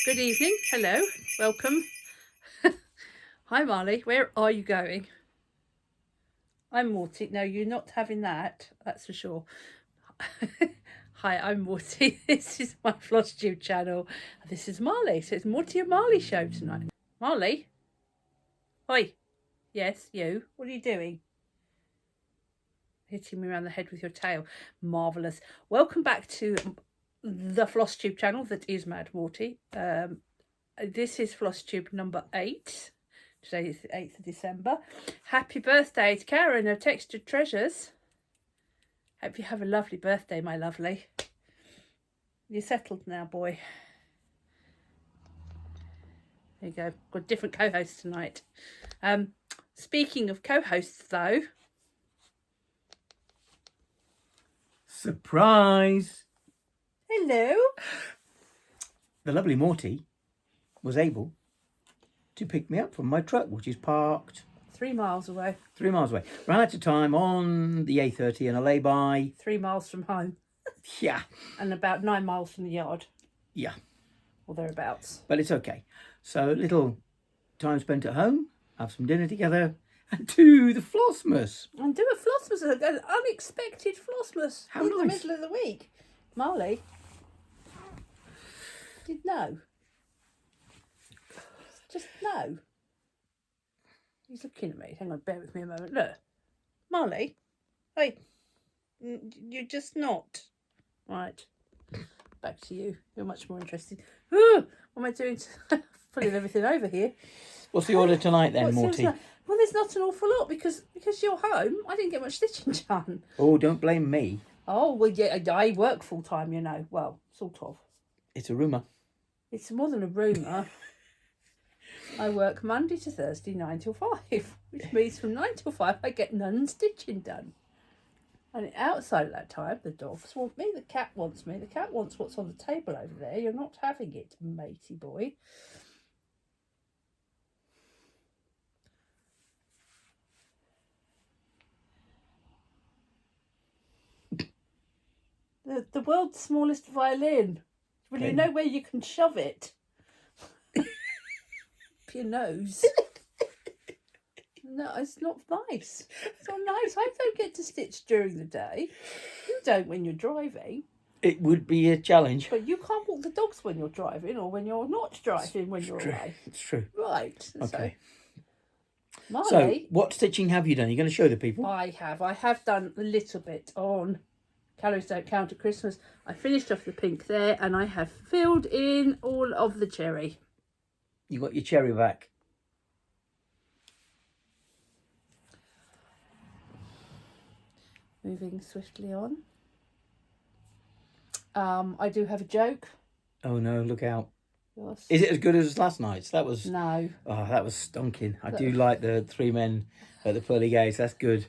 Good evening. Hello. Welcome. Hi, Marley. Where are you going? I'm Morti. No, you're not having that. That's for sure. Hi, I'm Morti. This is my flosstube channel. This is Marley. So it's Morti and Marley show tonight. Marley? Oi. Yes, you. What are you doing? Hitting me around the head with your tail. Marvellous. Welcome back to the flosstube channel that is Mad Morti. This is flosstube number 8. Today is the 8th of December. Happy birthday to Karen of Textured Treasures. Hope you have a lovely birthday, my lovely. You're settled now, boy. There you go. Got different co-hosts tonight. Speaking of co-hosts, though. Surprise! Hello. The lovely Morti was able to pick me up from my truck, which is parked 3 miles away. 3 miles away. Ran out of time on the A30 and a lay-by. 3 miles from home. Yeah. And about 9 miles from the yard. Yeah. Or thereabouts. But it's okay. So little time spent at home, have some dinner together, and do the Flossmas. And do a Flossmas, an unexpected Flossmas. How in the nice. middle of the week. Marley did know. Just no. He's looking at me. Hang on, bear with me a moment. Look. Marley. Hey. You're just not. Right. Back to you. You're much more interesting. Ooh, what am I doing? Putting everything over here. What's the order tonight then, Morti? Well, there's not an awful lot because you're home. I didn't get much stitching done. Oh, don't blame me. Oh, well, yeah, I work full time, you know. Well, sort of. It's a rumour. It's more than a rumour. I work Monday to Thursday, 9 till 5, which means from 9 till 5 I get none stitching done. And outside of that time, the dogs want me, the cat wants me, the cat wants what's on the table over there. You're not having it, matey boy. The world's smallest violin. Will you know where you can shove it? Up your nose. No, it's not nice. It's not nice. I don't get to stitch during the day. You don't when you're driving. It would be a challenge. But you can't walk the dogs when you're driving or when you're not driving when you're away. It's true. Right. Okay. Marley, So, what stitching have you done? You're going to show the people? I have done a little bit on Calories Don't Count at Christmas. I finished off the pink there and I have filled in all of the cherry. You got your cherry back. Moving swiftly on. I do have a joke. Oh no, look out. Yes. Is it as good as last night's? That was... No. Oh, that was stonking. I do like the 3 men at the pearly gates. That's good.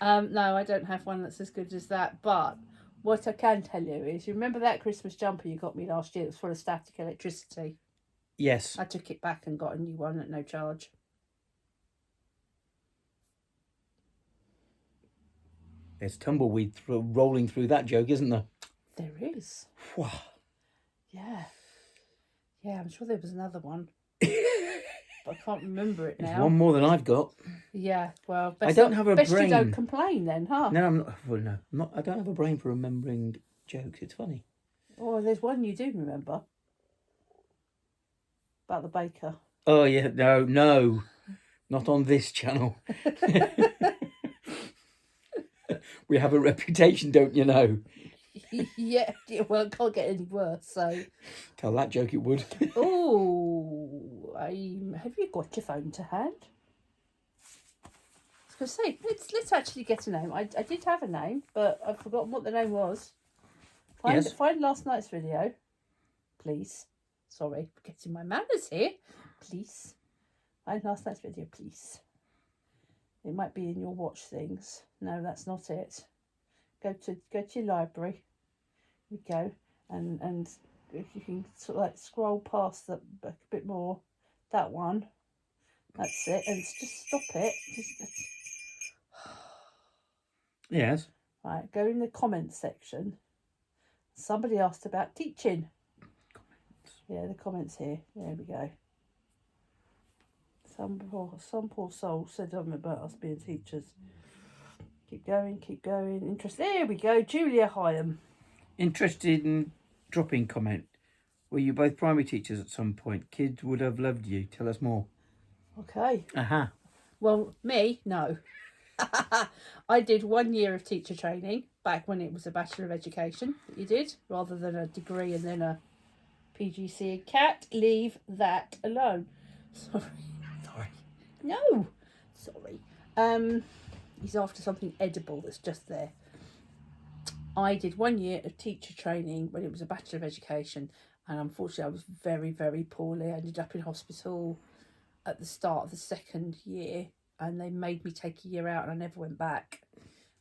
No, I don't have one that's as good as that. But what I can tell you is, you remember that Christmas jumper you got me last year? It was full of static electricity. Yes. I took it back and got a new one at no charge. There's tumbleweed rolling through that joke, isn't there? There is. Wow. Yeah. Yeah, I'm sure there was another one. But I can't remember it now. It's one more than I've got. Yeah, well, I don't have a best brain. you don't complain then, huh? No, I'm not. Well, no, I'm not. I don't have a brain for remembering jokes. It's funny. Oh, there's one you do remember. About the baker. Oh, yeah. No. Not on this channel. We have a reputation, don't you know? Yeah, well, it can't get any worse, so... Tell that joke it would. Oh, have you got your phone to hand? I was going to say, let's actually get a name. I did have a name, but I've forgotten what the name was. Find last night's video, please. Sorry, forgetting my manners here. Please. Find last night's video, please. It might be in your watch things. No, that's not it. Go to your library. Here we go. And if you can sort of like scroll past that a bit more. That one. That's it. And just stop it. Yes. Right, go in the comments section. Somebody asked about teaching. Yeah, the comments here. There we go. Some poor soul said something about us being teachers. Keep going, keep going. Interesting. There we go. Julia Hyam. Interested in dropping comment. Were you both primary teachers at some point? Kids would have loved you. Tell us more. Okay. Aha. Well, me, no. I did 1 year of teacher training back when it was a Bachelor of Education that you did, rather than a degree and then a PGC. Cat, leave that alone. Sorry. No. Sorry. He's after something edible that's just there. I did 1 year of teacher training when it was a Bachelor of Education, and unfortunately I was very, very poorly. I ended up in hospital at the start of the second year, and they made me take a year out, and I never went back.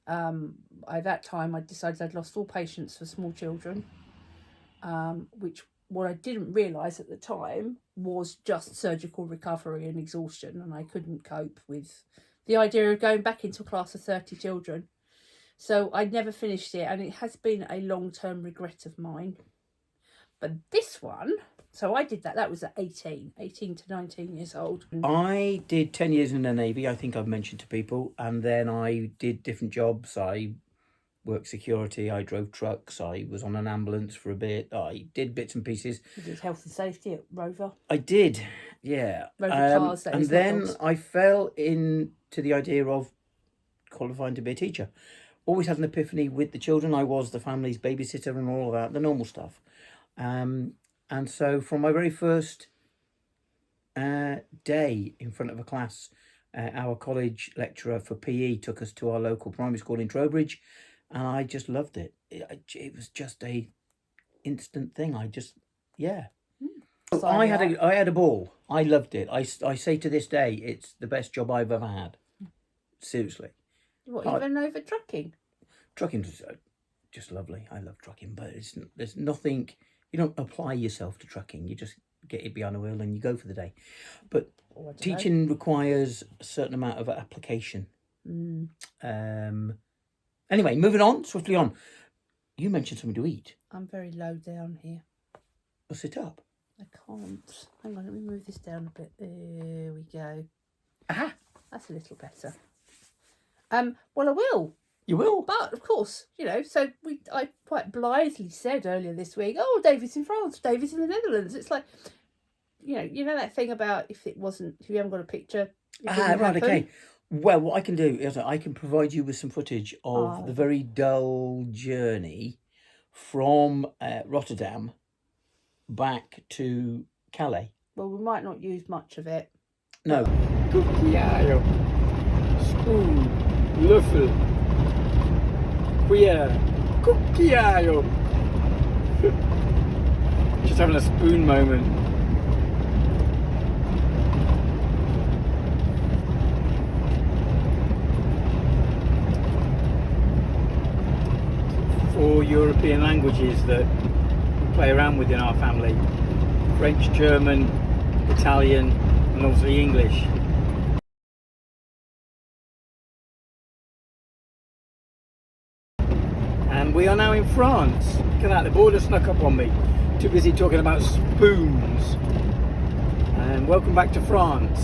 At that time I decided I'd lost all patience for small children, which what I didn't realise at the time was just surgical recovery and exhaustion, and I couldn't cope with the idea of going back into a class of 30 children. So I never finished it, and it has been a long-term regret of mine. But this one, so I did that was at 18 to 19 years old. I did 10 years in the Navy, I think I've mentioned to people, and then I did different jobs. I worked security, I drove trucks, I was on an ambulance for a bit, I did bits and pieces. You did health and safety at Rover? I did, yeah. Rover cars, that and is, then dogs. I fell into the idea of qualifying to be a teacher. Always had an epiphany with the children. I was the family's babysitter and all of that, the normal stuff. And so from my very first day in front of a class, our college lecturer for PE took us to our local primary school in Trowbridge, and I just loved it. It was just a instant thing. So I had a ball. I loved it. I say to this day, it's the best job I've ever had. Seriously. What, even over trucking? Trucking's just lovely. I love trucking, but there's nothing. You don't apply yourself to trucking. You just get it behind the wheel and you go for the day. But teaching requires a certain amount of application. Anyway, moving on swiftly on. You mentioned something to eat. I'm very low down here. Well, sit up. I can't. Hang on, let me move this down a bit. There we go. Aha. That's a little better. Well, I will. You will. But of course, so I quite blithely said earlier this week, oh, David's in France, David's in the Netherlands. It's like, you know that thing about if you haven't got a picture. Right, okay. Well, what I can do is I can provide you with some footage of the very dull journey from Rotterdam back to Calais. Well, we might not use much of it. No. Cucchiaio, spoon, löffel, cuillère, cucchiaio. Just having a spoon moment. Four European languages that we play around with in our family: French, German, Italian, and obviously English. And we are now in France. Look at that, the border snuck up on me. Too busy talking about spoons. And welcome back to France.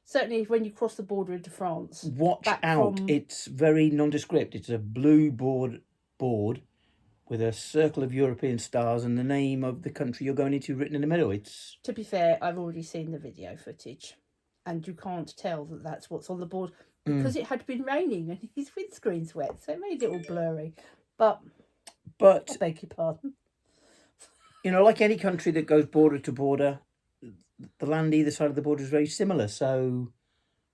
Certainly when you cross the border into France. Watch out, it's very nondescript. It's a blue board with a circle of European stars and the name of the country you're going into written in the middle. To be fair, I've already seen the video footage, and you can't tell that that's what's on the board because it had been raining and his windscreen's wet, so it made it all blurry. But I beg your pardon. Like any country that goes border to border, the land either side of the border is very similar. So,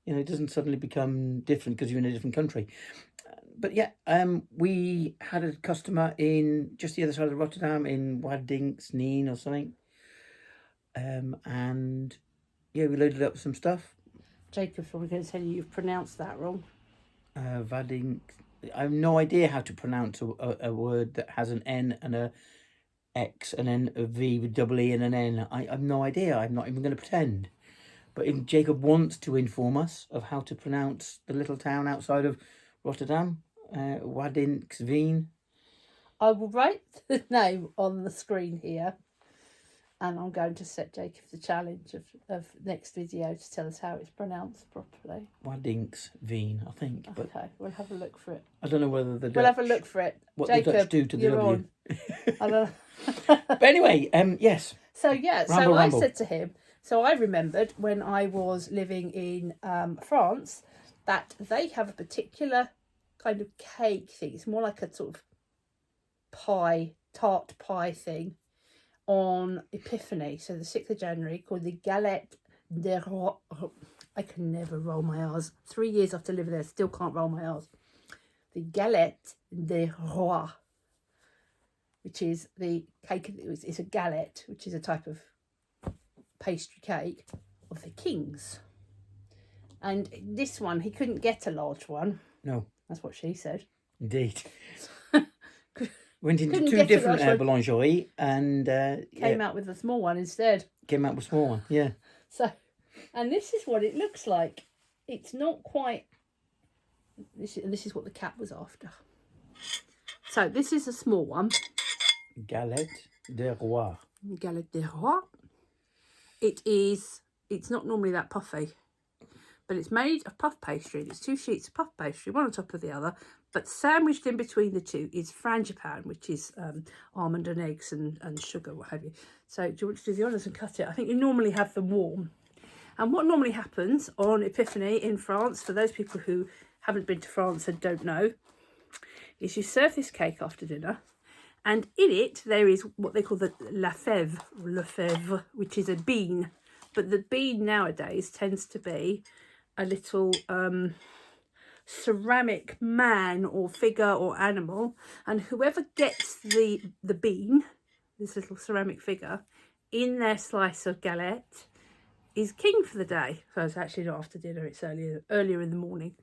it doesn't suddenly become different because you're in a different country. But yeah, we had a customer in just the other side of Rotterdam in Wadinksneen or something. And yeah, we loaded up some stuff. Jacob's probably going to tell you you've pronounced that wrong. I have no idea how to pronounce a word that has an N and a X and then a V with double E and an N. I have no idea. I'm not even going to pretend. But if Jacob wants to inform us of how to pronounce the little town outside of Rotterdam, Wadinksveen. I will write the name on the screen here. And I'm going to set Jacob the challenge of next video to tell us how it's pronounced properly. Waddinks Veen, I think. But Okay, we'll have a look for it. I don't know whether the Dutch... We'll have a look for it. What Jacob, the Dutch do to the you're W. on. I don't know. But anyway, yes. So yeah, Ramble. I said to him, so I remembered when I was living in France that they have a particular kind of cake thing. It's more like a sort of tart pie thing on Epiphany, so the 6th of January, called the Galette des Rois. I can never roll my R's. 3 years after living there, still can't roll my R's. The Galette des Rois, which is the cake. It's a galette, which is a type of pastry cake of the kings. And this one, he couldn't get a large one. No. That's what she said. Indeed. Went into Couldn't two get a different large one. boulangeries and Came out with a small one instead. came out with a small one. Yeah. So, and this is what it looks like. It's not quite. This is what the cat was after. So this is a small one. Galette des Rois. Galette des Rois. It's not normally that puffy, but it's made of puff pastry. It's 2 sheets of puff pastry, one on top of the other, but sandwiched in between the two is frangipane, which is almond and eggs and sugar, what have you. So do you want to do the honours and cut it? I think you normally have them warm. And what normally happens on Epiphany in France, for those people who haven't been to France and don't know, is you serve this cake after dinner, and in it there is what they call the la fève, which is a bean. But the bean nowadays tends to be a little ceramic man or figure or animal, and whoever gets the bean, this little ceramic figure, in their slice of galette is king for the day. So it's actually not after dinner, it's earlier in the morning.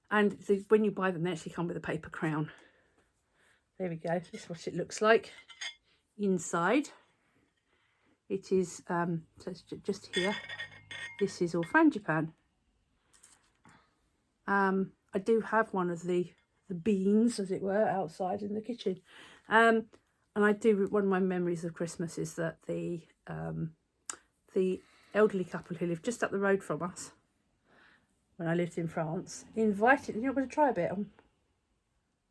And when you buy them, they actually come with a paper crown. There we go. This is what it looks like inside. It is, so it's just here. This is all frangipane. I do have one of the beans, as it were, outside in the kitchen. And I do, one of my memories of Christmas is that the elderly couple who lived just up the road from us, when I lived in France, invited, you're not going to try a bit on,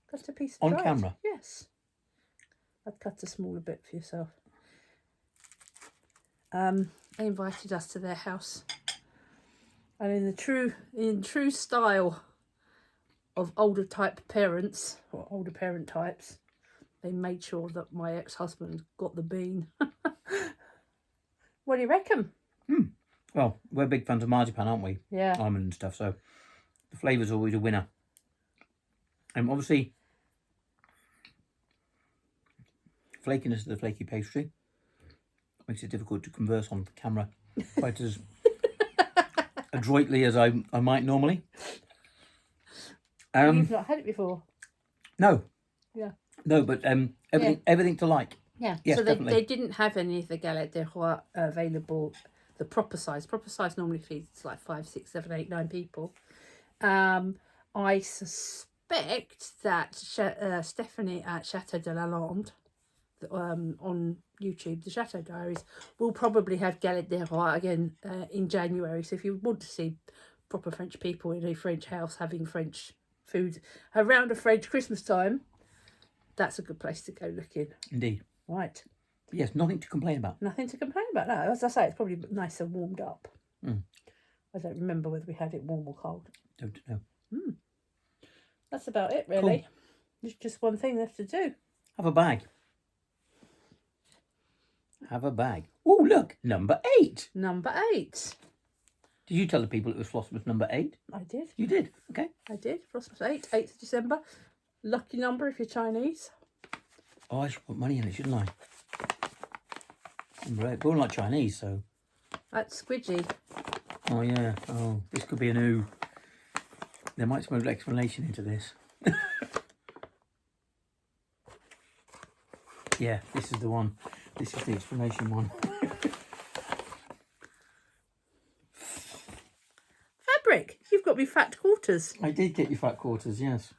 cut a piece of On dried. camera? Yes. I'd cut a smaller bit for yourself. They invited us to their house, and in true style of older type parents, or older parent types, they made sure that my ex-husband got the bean. What do you reckon? Well, we're big fans of marzipan, aren't we? Yeah. Almond and stuff, so the flavour's always a winner. And obviously, flakiness of the flaky pastry makes it difficult to converse on camera quite as adroitly as I might normally. You've not had it before. No. Yeah. No, but everything to like. Yeah. Yes, so definitely. they didn't have any of the galette des rois available. The proper size. Proper size normally feeds like 5, 6, 7, 8, 9 people. I suspect that Stephanie at Chateau de Lapland, on YouTube, the Chateau Diaries, will probably have galette des rois again in January. So if you want to see proper French people in a French house having French food around a French Christmas time, that's a good place to go looking. Indeed. Right. Yes, nothing to complain about. Nothing to complain about. No, as I say, it's probably nice and warmed up. Mm. I don't remember whether we had it warm or cold. Don't know. That's about it, really. Cool. There's just one thing left to do. Have a bag. Have a bag. Oh, look, number 8. Number 8. Did you tell the people it was Flossmas number 8? I did. You did? Okay. I did. Flossmas 8, 8th of December. Lucky number if you're Chinese. Oh, I should put money in it, shouldn't I? Number 8. We're all not Chinese, so... That's squidgy. Oh, yeah. Oh, this could be a new... There might be some explanation into this. Yeah, this is the one. This is the explanation one. Fabric. You've got me fat quarters. I did get you fat quarters, yes.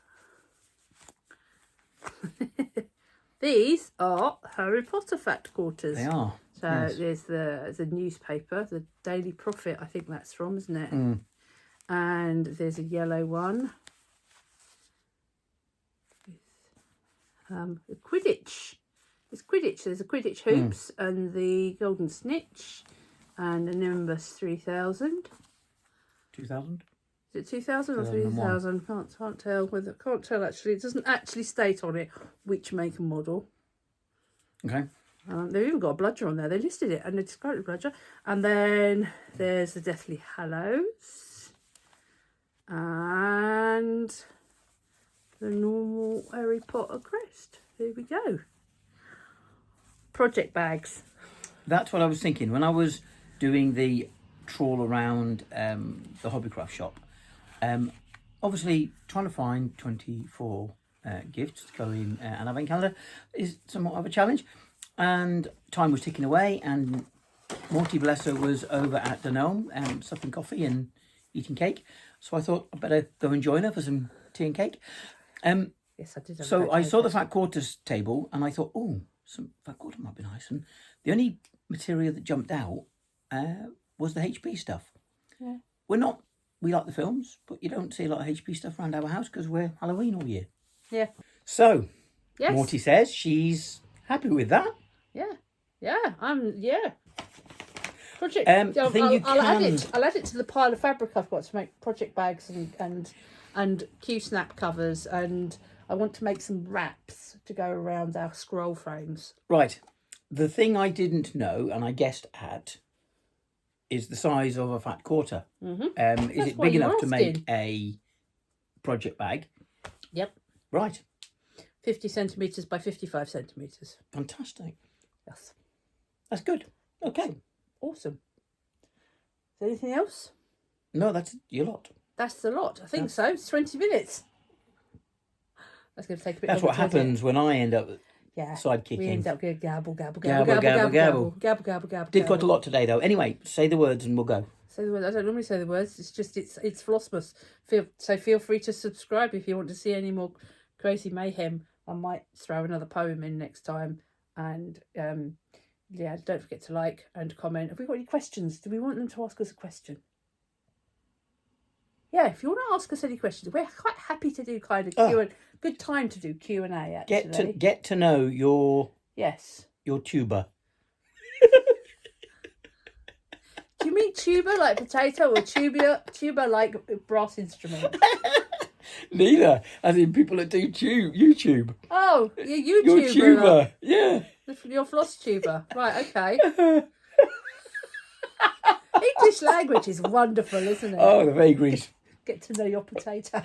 These are Harry Potter fat quarters. They are. So Yes. there's the newspaper, the Daily Prophet, I think that's from, isn't it? Mm. And there's a yellow one. The Quidditch. It's Quidditch. There's a Quidditch hoops and the Golden Snitch and the Nimbus 3000. 2000? Is it 2000 or 2001? 3000? Can't tell whether. Can't tell actually. It doesn't actually state on it which make and model. Okay. They've even got a bludger on there. They listed it and they described the bludger. And then there's the Deathly Hallows and the normal Harry Potter crest. There we go. Project bags. That's what I was thinking when I was doing the trawl around the Hobbycraft shop. Obviously, trying to find 24 gifts to go in an advent calendar is somewhat of a challenge. And time was ticking away, and Morti, bless her, was over at the Gnome sucking coffee and eating cake. So I thought I'd better go and join her for some tea and cake. Yes, I did. So I saw the fat quarters table, and I thought, oh, some fat quarter might be nice. And the only material that jumped out was the HP stuff. Yeah. We like the films, but you don't see a lot of HP stuff around our house because we're Halloween all year. Yeah. So, Yes. Morti says she's happy with that. Yeah. Yeah. Project. I'll add it. I'll add it to the pile of fabric I've got to make project bags and Q-snap covers, and I want to make some wraps to go around our scroll frames. Right. The thing I didn't know, and I guessed at, is the size of a fat quarter. Mm-hmm. Is it big enough to make a project bag? Yep. Right. 50 centimetres by 55 centimetres. Fantastic. Yes. That's good. Okay. Awesome. Is there anything else? No, that's your lot. That's the lot. I think so. It's 20 minutes. That's going to take a bit. That's what happens when I end up sidekicking. We end up going gabble. Did quite a lot today, though. Anyway, say the words and we'll go. Say the words. I don't normally say the words. It's just it's Flossmas. Feel free to subscribe if you want to see any more crazy mayhem. I might throw another poem in next time. And don't forget to like and comment. Have we got any questions? Do we want them to ask us a question? Yeah, if you want to ask us any questions, we're quite happy to do kind of good time to do Q&A actually. Get to know your tuber. Do you mean tuber like potato or tuber like brass instrument? Neither, as in people that do YouTube. Oh, you're Your YouTuber. tuber, yeah. Your floss tuber. Right, okay. English language is wonderful, isn't it? Oh, the vagaries. Get to know your potato.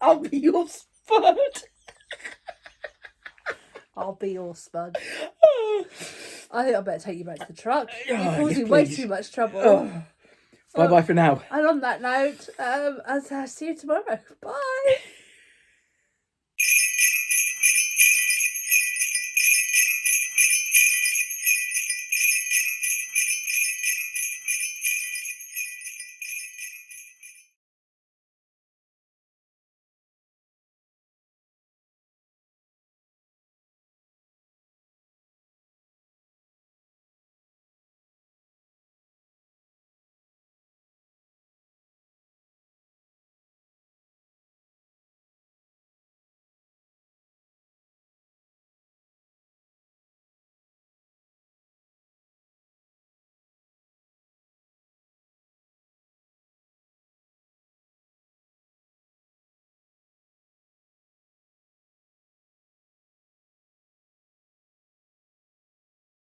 I'll be your spud. I'll be your spud. I think I better take you back to the truck. You're Oh, causing yes, way please. too much trouble. Oh. Bye-bye for now. And on that note, I'll see you tomorrow. Bye.